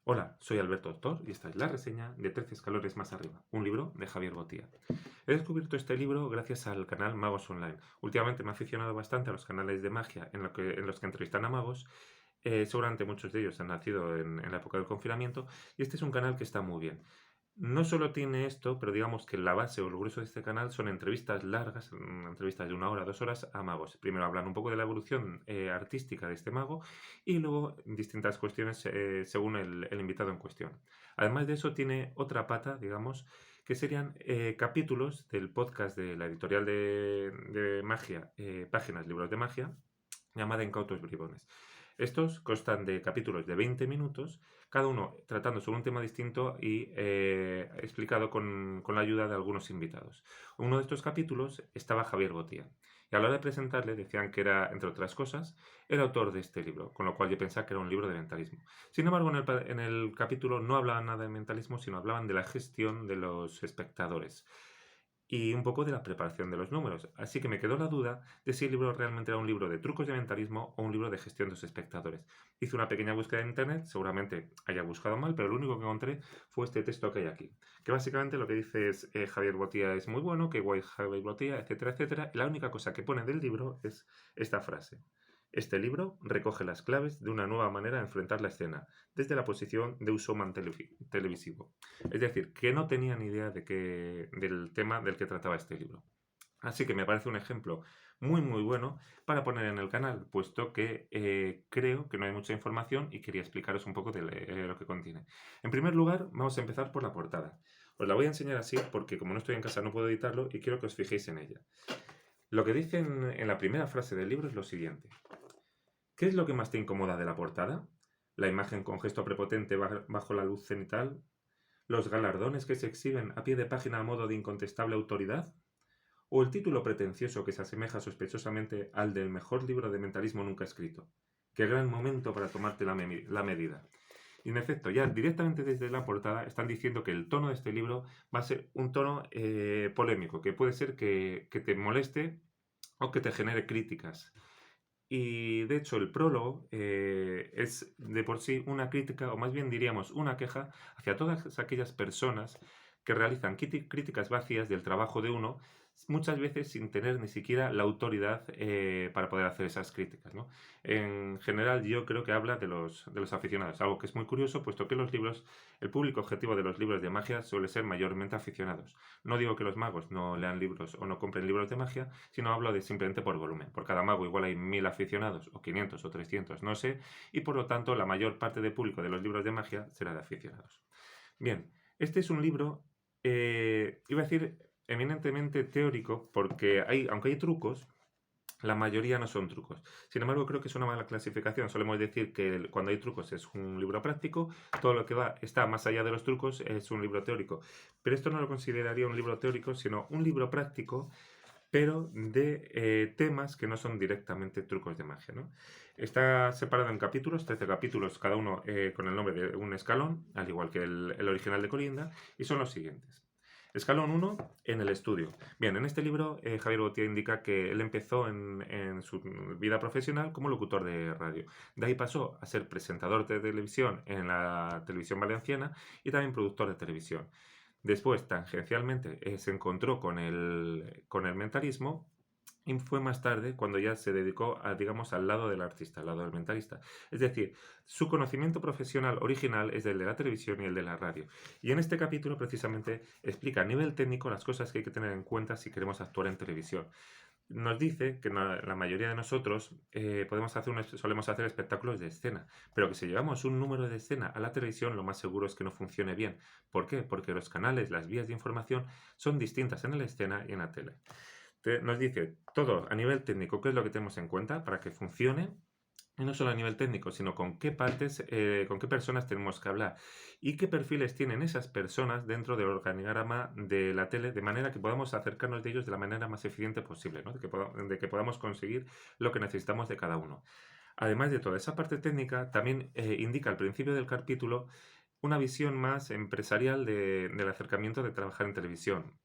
Hola, soy Alberto Doctor y esta es la reseña de 13 escalones más arriba, un libro de Javier Botía. He descubierto este libro gracias al canal Magos Online. Últimamente me he aficionado bastante a los canales de magia en los que entrevistan a magos. Seguramente muchos de ellos han nacido en la época del confinamiento y este es un canal que está muy bien. No solo tiene esto, pero digamos que la base o el grueso de este canal son entrevistas largas, entrevistas de 1 hora, 2 horas a magos. Primero hablan un poco de la evolución artística de este mago y luego distintas cuestiones según el invitado en cuestión. Además de eso, tiene otra pata, digamos, que serían capítulos del podcast de la editorial de magia, Páginas Libros de Magia, llamada Incautos Bribones. Estos constan de capítulos de 20 minutos, cada uno tratando sobre un tema distinto y explicado con la ayuda de algunos invitados. Uno de estos capítulos estaba Javier Botía. Y a la hora de presentarle decían que era, entre otras cosas, el autor de este libro, con lo cual yo pensaba que era un libro de mentalismo. Sin embargo, en el capítulo no hablaban nada de mentalismo, sino hablaban de la gestión de los espectadores y un poco de la preparación de los números. Así que me quedó la duda de si el libro realmente era un libro de trucos de mentalismo o un libro de gestión de los espectadores. Hice una pequeña búsqueda en internet, seguramente haya buscado mal, pero lo único que encontré fue este texto que hay aquí. Que básicamente lo que dice es Javier Botía es muy bueno, que guay Javier Botía, etcétera, etcétera. Y la única cosa que pone del libro es esta frase. Este libro recoge las claves de una nueva manera de enfrentar la escena, desde la posición de un showman televisivo. Es decir, que no tenía ni idea del tema del que trataba este libro. Así que me parece un ejemplo muy bueno para poner en el canal, puesto que creo que no hay mucha información y quería explicaros un poco de lo que contiene. En primer lugar, vamos a empezar por la portada. Os la voy a enseñar así porque como no estoy en casa no puedo editarlo y quiero que os fijéis en ella. Lo que dice en la primera frase del libro es lo siguiente. ¿Qué es lo que más te incomoda de la portada? ¿La imagen con gesto prepotente bajo la luz cenital? ¿Los galardones que se exhiben a pie de página a modo de incontestable autoridad? ¿O el título pretencioso que se asemeja sospechosamente al del mejor libro de mentalismo nunca escrito? ¡Qué gran momento para tomarte la medida! Y en efecto, ya directamente desde la portada están diciendo que el tono de este libro va a ser un tono polémico, que puede ser que te moleste o que te genere críticas. Y de hecho el prólogo es de por sí una crítica, o más bien diríamos una queja, hacia todas aquellas personas que realizan críticas vacías del trabajo de uno, muchas veces sin tener ni siquiera la autoridad para poder hacer esas críticas, ¿no? En general yo creo que habla de los aficionados, algo que es muy curioso, puesto que los libros, el público objetivo de los libros de magia suele ser mayormente aficionados. No digo que los magos no lean libros o no compren libros de magia, sino hablo de simplemente por volumen. Por cada mago igual hay 1000 aficionados, o 500 o 300, no sé, y por lo tanto la mayor parte del público de los libros de magia será de aficionados. Bien, este es un libro, iba a decir, eminentemente teórico, porque aunque hay trucos, la mayoría no son trucos. Sin embargo, creo que es una mala clasificación. Solemos decir que cuando hay trucos es un libro práctico, todo lo que está más allá de los trucos es un libro teórico. Pero esto no lo consideraría un libro teórico, sino un libro práctico, pero de temas que no son directamente trucos de magia, ¿no? Está separado en capítulos, 13 capítulos, cada uno con el nombre de un escalón, al igual que el original de Corinda, y son los siguientes. Escalón 1, en el estudio. Bien, en este libro Javier Botía indica que él empezó en su vida profesional como locutor de radio. De ahí pasó a ser presentador de televisión en la televisión valenciana y también productor de televisión. Después, tangencialmente, se encontró con el mentalismo y fue más tarde cuando ya se dedicó, digamos, al lado del artista, al lado del mentalista. Es decir, su conocimiento profesional original es el de la televisión y el de la radio. Y en este capítulo precisamente explica a nivel técnico las cosas que hay que tener en cuenta si queremos actuar en televisión. Nos dice que la mayoría de nosotros solemos hacer espectáculos de escena, pero que si llevamos un número de escena a la televisión, lo más seguro es que no funcione bien. ¿Por qué? Porque los canales, las vías de información son distintas en la escena y en la tele. Nos dice todo a nivel técnico qué es lo que tenemos en cuenta para que funcione. Y no solo a nivel técnico, sino con qué con qué personas tenemos que hablar y qué perfiles tienen esas personas dentro del organigrama de la tele, de manera que podamos acercarnos de ellos de la manera más eficiente posible, ¿no? De que podamos conseguir lo que necesitamos de cada uno. Además de toda esa parte técnica, también indica al principio del capítulo una visión más empresarial del acercamiento de trabajar en televisión.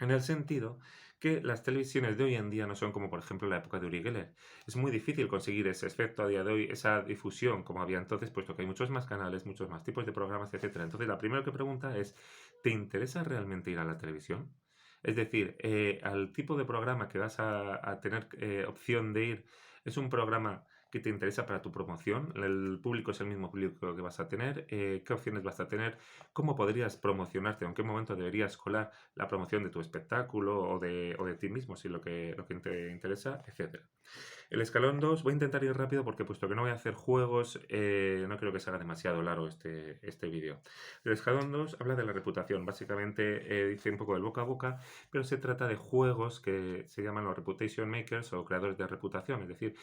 En el sentido que las televisiones de hoy en día no son como por ejemplo la época de Uri Geller. Es muy difícil conseguir ese efecto a día de hoy, esa difusión como había entonces, puesto que hay muchos más canales, muchos más tipos de programas, etcétera. Entonces, la primera que pregunta es, ¿te interesa realmente ir a la televisión? Es decir, al tipo de programa que vas a tener opción de ir, ¿es un programa que te interesa para tu promoción? ¿El público es el mismo público que vas a tener? ¿Qué opciones vas a tener? ¿Cómo podrías promocionarte? ¿En qué momento deberías colar la promoción de tu espectáculo o de ti mismo, si lo que te interesa, etcétera? El escalón 2 voy a intentar ir rápido porque puesto que no voy a hacer juegos, no creo que se haga demasiado largo este vídeo. El escalón 2 habla de la reputación, básicamente dice un poco del boca a boca, pero se trata de juegos que se llaman los reputation makers o creadores de reputación, es decir,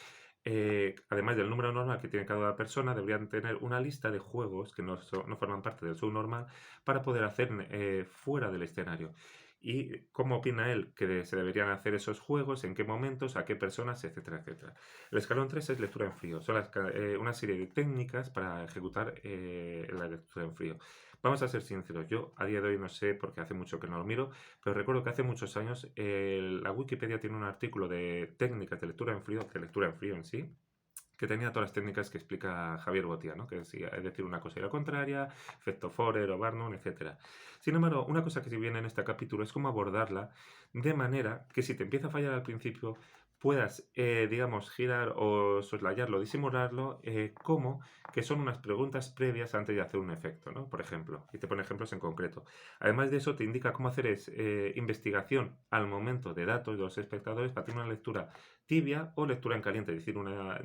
además del número normal que tiene cada persona, deberían tener una lista de juegos que no forman parte del subnormal para poder hacer fuera del escenario. ¿Y cómo opina él que se deberían hacer esos juegos? ¿En qué momentos? ¿A qué personas? Etcétera, etcétera. El escalón 3 es lectura en frío. Son una serie de técnicas para ejecutar la lectura en frío. Vamos a ser sinceros. Yo a día de hoy no sé, porque hace mucho que no lo miro, pero recuerdo que hace muchos años la Wikipedia tiene un artículo de técnicas de lectura en frío en sí, que tenía todas las técnicas que explica Javier Botia, ¿no? Que es decir una cosa y la contraria, efecto Forer o Barnum, etc. Sin embargo, una cosa que sí viene en este capítulo es cómo abordarla de manera que si te empieza a fallar al principio, puedas, digamos, girar o soslayarlo, disimularlo, como que son unas preguntas previas antes de hacer un efecto, ¿no? Por ejemplo, y te pone ejemplos en concreto. Además de eso, te indica cómo hacer investigación al momento de datos de los espectadores para tener una lectura tibia o lectura en caliente, es decir,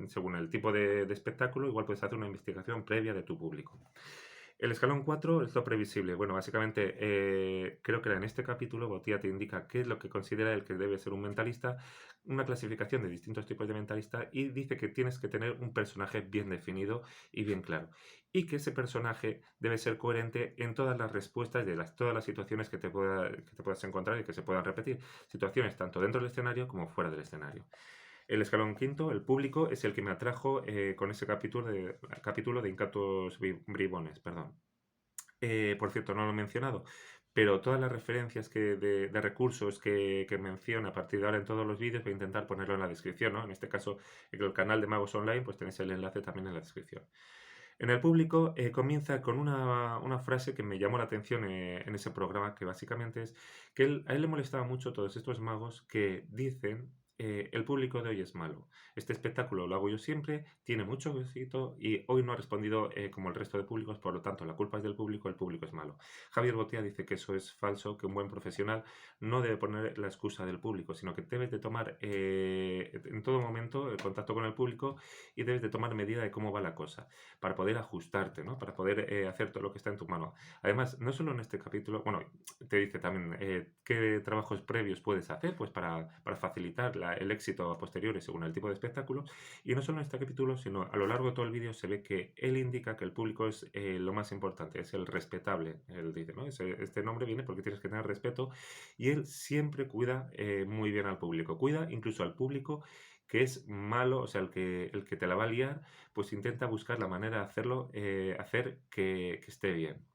según el tipo de espectáculo, igual puedes hacer una investigación previa de tu público. El escalón 4 es lo previsible. Bueno, básicamente creo que en este capítulo Botia te indica qué es lo que considera el que debe ser un mentalista, una clasificación de distintos tipos de mentalista y dice que tienes que tener un personaje bien definido y bien claro. Y que ese personaje debe ser coherente en todas las respuestas de todas las situaciones que te puedas encontrar y que se puedan repetir. Situaciones tanto dentro del escenario como fuera del escenario. El escalón quinto, el público, es el que me atrajo con ese capítulo de Incatos Bribones. Perdón. Por cierto, no lo he mencionado, pero todas las referencias de recursos que menciona a partir de ahora en todos los vídeos voy a intentar ponerlo en la descripción, ¿no? En este caso, en el canal de Magos Online, pues tenéis el enlace también en la descripción. En el público comienza con una frase que me llamó la atención en ese programa, que básicamente es que a él le molestaba mucho todos estos magos que dicen el público de hoy es malo. Este espectáculo lo hago yo siempre, tiene mucho éxito y hoy no ha respondido como el resto de públicos, por lo tanto la culpa es del público, el público es malo. Javier Botia dice que eso es falso, que un buen profesional no debe poner la excusa del público, sino que debes de tomar en todo momento el contacto con el público y debes de tomar medida de cómo va la cosa para poder ajustarte, ¿no? Para poder hacer todo lo que está en tu mano. Además, no solo en este capítulo, bueno, te dice también qué trabajos previos puedes hacer pues para facilitar el éxito a posteriori según el tipo de espectáculo. Y no solo en este capítulo, sino a lo largo de todo el vídeo se ve que él indica que el público es lo más importante, es el respetable. Él dice, ¿no? Este nombre viene porque tienes que tener respeto y él siempre cuida muy bien al público. Cuida incluso al público que es malo, o sea, el que te la va a liar, pues intenta buscar la manera de hacerlo, hacer que esté bien.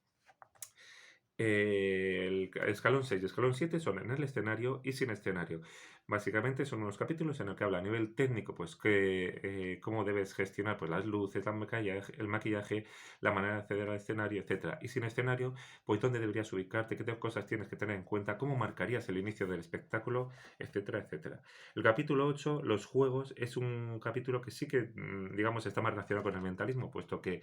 El escalón 6 y escalón 7 son en el escenario y sin escenario. Básicamente son unos capítulos en el que habla a nivel técnico, pues cómo debes gestionar pues, las luces, el maquillaje, la manera de acceder al escenario, etcétera. Y sin escenario, pues dónde deberías ubicarte, qué cosas tienes que tener en cuenta, cómo marcarías el inicio del espectáculo, etcétera, etcétera. El capítulo 8, los juegos, es un capítulo que sí que, digamos, está más relacionado con el mentalismo, puesto que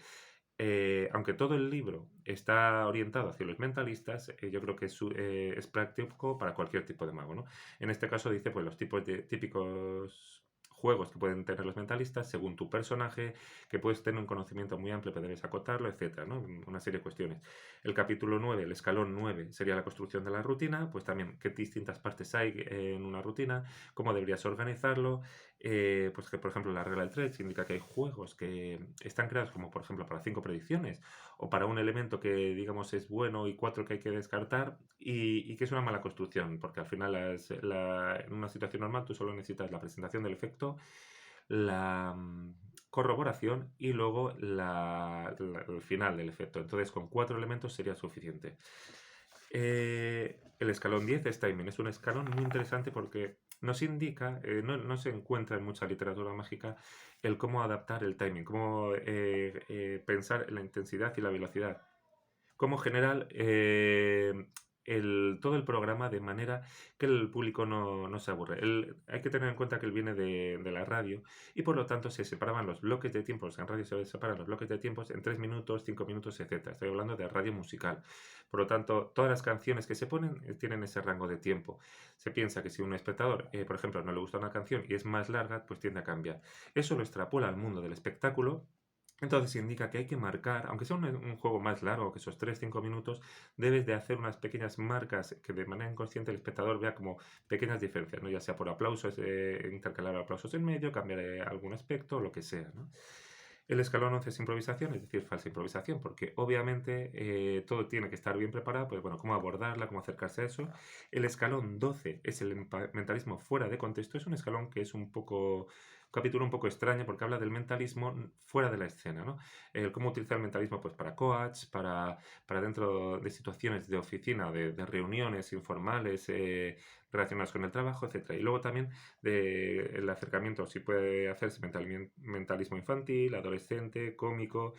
aunque todo el libro está orientado hacia los mentalistas, yo creo que es práctico para cualquier tipo de mago, ¿no? En este caso dice pues los tipos de típicos juegos que pueden tener los mentalistas según tu personaje, que puedes tener un conocimiento muy amplio, pero debes acotarlo, etcétera, ¿no? Una serie de cuestiones. El capítulo 9, el escalón 9, sería la construcción de la rutina, pues también qué distintas partes hay en una rutina, cómo deberías organizarlo, pues que por ejemplo la regla del 3 indica que hay juegos que están creados como por ejemplo para 5 predicciones o para un elemento que digamos es bueno y 4 que hay que descartar y que es una mala construcción porque al final en una situación normal tú solo necesitas la presentación del efecto, la corroboración y luego el final del efecto. Entonces con 4 elementos sería suficiente. El escalón 10 es timing. Es un escalón muy interesante porque nos indica, no se encuentra en mucha literatura mágica, el cómo adaptar el timing, cómo pensar en la intensidad y la velocidad. Como general, todo el programa de manera que el público no se aburre. Hay que tener en cuenta que él viene de la radio y por lo tanto se separaban los bloques de tiempos. En radio se separan los bloques de tiempos en 3 minutos, 5 minutos, etcétera. Estoy hablando de radio musical. Por lo tanto, todas las canciones que se ponen tienen ese rango de tiempo. Se piensa que si un espectador, por ejemplo, no le gusta una canción y es más larga, pues tiende a cambiar. Eso lo extrapola al mundo del espectáculo. Entonces indica que hay que marcar, aunque sea un juego más largo que esos 3-5 minutos, debes de hacer unas pequeñas marcas que de manera inconsciente el espectador vea como pequeñas diferencias, ¿no? Ya sea por aplausos, intercalar aplausos en medio, cambiar algún aspecto, lo que sea, ¿no? El escalón 11 es improvisación, es decir, falsa improvisación, porque obviamente todo tiene que estar bien preparado, pues bueno, cómo abordarla, cómo acercarse a eso. El escalón 12 es el mentalismo fuera de contexto, es un escalón que es un capítulo un poco extraño porque habla del mentalismo fuera de la escena, ¿no? Cómo utilizar el mentalismo pues para coach, para dentro de situaciones de oficina, de reuniones informales relacionadas con el trabajo, etcétera. Y luego también el acercamiento, si puede hacerse mentalismo infantil, adolescente, cómico,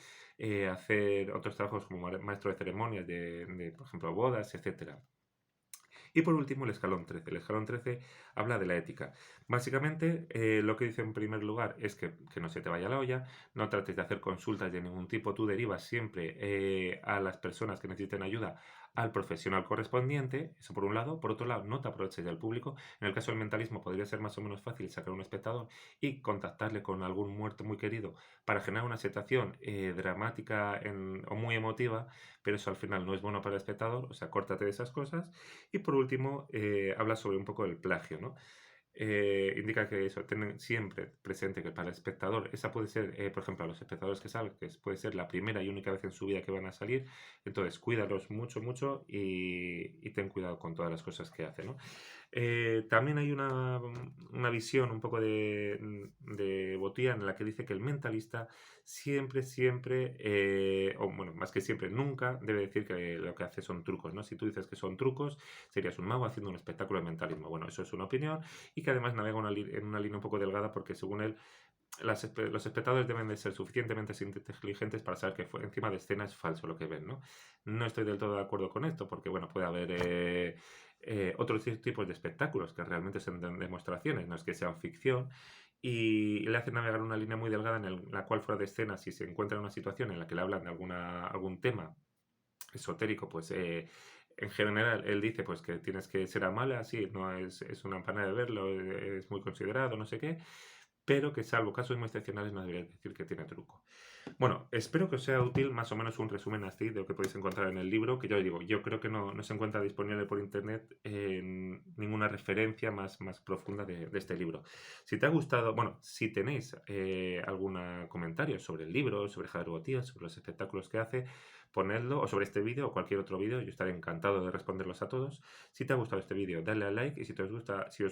hacer otros trabajos como maestro de ceremonias por ejemplo, bodas, etcétera. Y por último, el escalón 13. El escalón 13 habla de la ética. Básicamente, lo que dice en primer lugar es que no se te vaya la olla, no trates de hacer consultas de ningún tipo, tú derivas siempre a las personas que necesiten ayuda al profesional correspondiente, eso por un lado. Por otro lado, no te aproveches del público. En el caso del mentalismo podría ser más o menos fácil sacar un espectador y contactarle con algún muerto muy querido para generar una situación dramática o muy emotiva, pero eso al final no es bueno para el espectador, o sea, córtate de esas cosas. Y por último, habla sobre un poco el plagio, ¿no? Indica que eso, tienen siempre presente que para el espectador, esa puede ser, por ejemplo, a los espectadores que salen, que puede ser la primera y única vez en su vida que van a salir, entonces cuídalos mucho, mucho y ten cuidado con todas las cosas que hacen, ¿no? También hay una visión un poco de Botia en la que dice que el mentalista siempre, siempre, o bueno, más que siempre, nunca debe decir que lo que hace son trucos, ¿no? Si tú dices que son trucos, serías un mago haciendo un espectáculo de mentalismo. Bueno, eso es una opinión y que además navega en una línea un poco delgada porque según él, los espectadores deben de ser suficientemente inteligentes para saber que encima de escena es falso lo que ven, ¿no? No estoy del todo de acuerdo con esto porque, bueno, puede haber otros tipos de espectáculos que realmente son demostraciones, no es que sean ficción, y le hacen navegar una línea muy delgada en la cual fuera de escena, si se encuentra en una situación en la que le hablan de algún tema esotérico, pues en general él dice pues que tienes que ser amable, así, no es una manera de verlo, es muy considerado, no sé qué, pero que salvo casos muy excepcionales no debería decir que tiene truco. Bueno, espero que os sea útil más o menos un resumen así de lo que podéis encontrar en el libro, que yo digo, yo creo que no se encuentra disponible por internet en ninguna referencia más profunda de este libro. Si te ha gustado, bueno, si tenéis algún comentario sobre el libro, sobre Javier Botia, sobre los espectáculos que hace, ponedlo, o sobre este vídeo o cualquier otro vídeo, yo estaré encantado de responderlos a todos. Si te ha gustado este vídeo, dale al like y si os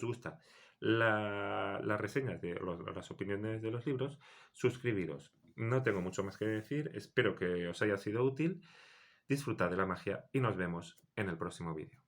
gusta las reseñas las opiniones de los libros, suscribiros. No tengo mucho más que decir, espero que os haya sido útil, disfrutad de la magia y nos vemos en el próximo vídeo.